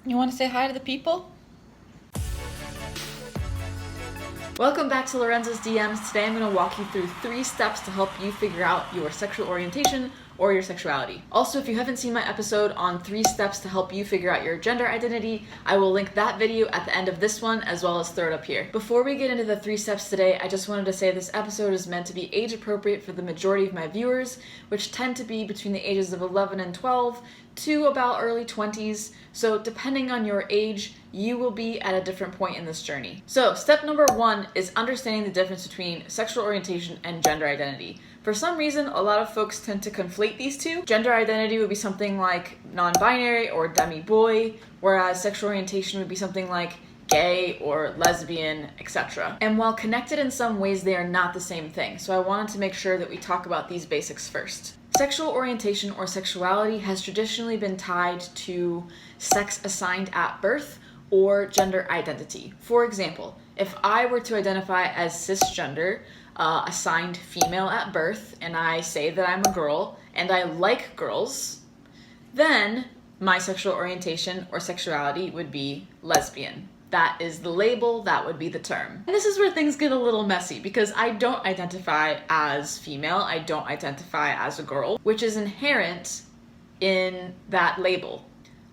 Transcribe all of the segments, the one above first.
You want to say hi to the people? Welcome back to Lorenzo's DMs. Today I'm going to walk you through 3 steps to help you figure out your sexual orientation or your sexuality. Also, if you haven't seen my episode on 3 steps to help you figure out your gender identity, I will link that video at the end of this one as well as throw it up here. Before we get into the 3 steps today, I just wanted to say this episode is meant to be age appropriate for the majority of my viewers, which tend to be between the ages of 11 and 12 to about early 20s. So depending on your age, you will be at a different point in this journey. So step number 1 is understanding the difference between sexual orientation and gender identity. For some reason, a lot of folks tend to conflate these two. Gender identity would be something like non-binary or demi-boy, whereas sexual orientation would be something like gay or lesbian, etc. And while connected in some ways, they are not the same thing. So I wanted to make sure that we talk about these basics first. Sexual orientation or sexuality has traditionally been tied to sex assigned at birth or gender identity. For example, if I were to identify as cisgender, assigned female at birth, and I say that I'm a girl and I like girls, then my sexual orientation or sexuality would be lesbian. That is the label, that would be the term. And this is where things get a little messy because I don't identify as female, I don't identify as a girl, which is inherent in that label.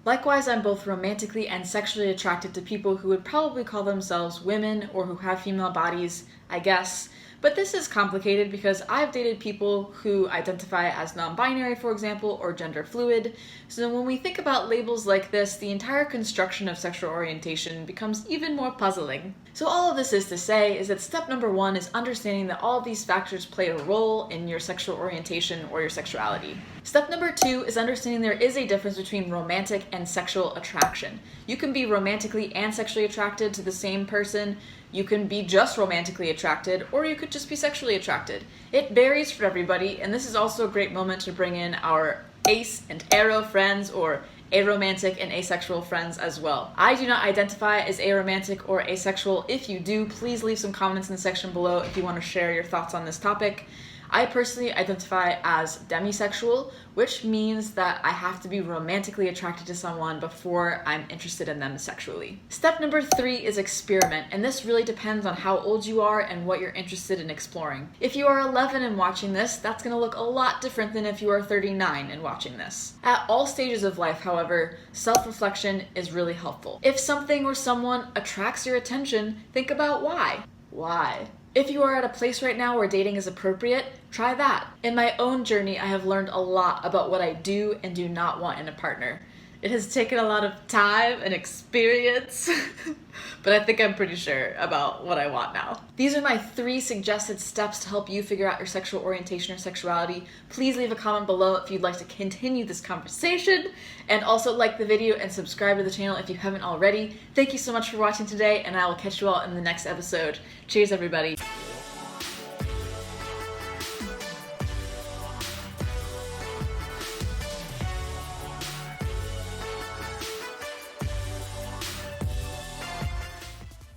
Likewise, I'm both romantically and sexually attracted to people who would probably call themselves women or who have female bodies, I guess. But this is complicated because I've dated people who identify as non-binary, for example, or gender fluid. So when we think about labels like this, the entire construction of sexual orientation becomes even more puzzling. So all of this is to say is that step number 1 is understanding that all of these factors play a role in your sexual orientation or your sexuality. Step number 2 is understanding there is a difference between romantic and sexual attraction. You can be romantically and sexually attracted to the same person. You can be just romantically attracted, or you could just be sexually attracted. It varies for everybody, and this is also a great moment to bring in our ace and aro friends, or aromantic and asexual friends as well. I do not identify as aromantic or asexual. If you do, please leave some comments in the section below if you want to share your thoughts on this topic. I personally identify as demisexual, which means that I have to be romantically attracted to someone before I'm interested in them sexually. Step number 3 is experiment, and this really depends on how old you are and what you're interested in exploring. If you are 11 and watching this, that's going to look a lot different than if you are 39 and watching this. At all stages of life, however, self-reflection is really helpful. If something or someone attracts your attention, think about why. Why? If you are at a place right now where dating is appropriate, try that. In my own journey, I have learned a lot about what I do and do not want in a partner. It has taken a lot of time and experience, but I think I'm pretty sure about what I want now. These are my 3 suggested steps to help you figure out your sexual orientation or sexuality. Please leave a comment below if you'd like to continue this conversation, and also like the video and subscribe to the channel if you haven't already. Thank you so much for watching today, and I will catch you all in the next episode. Cheers, everybody.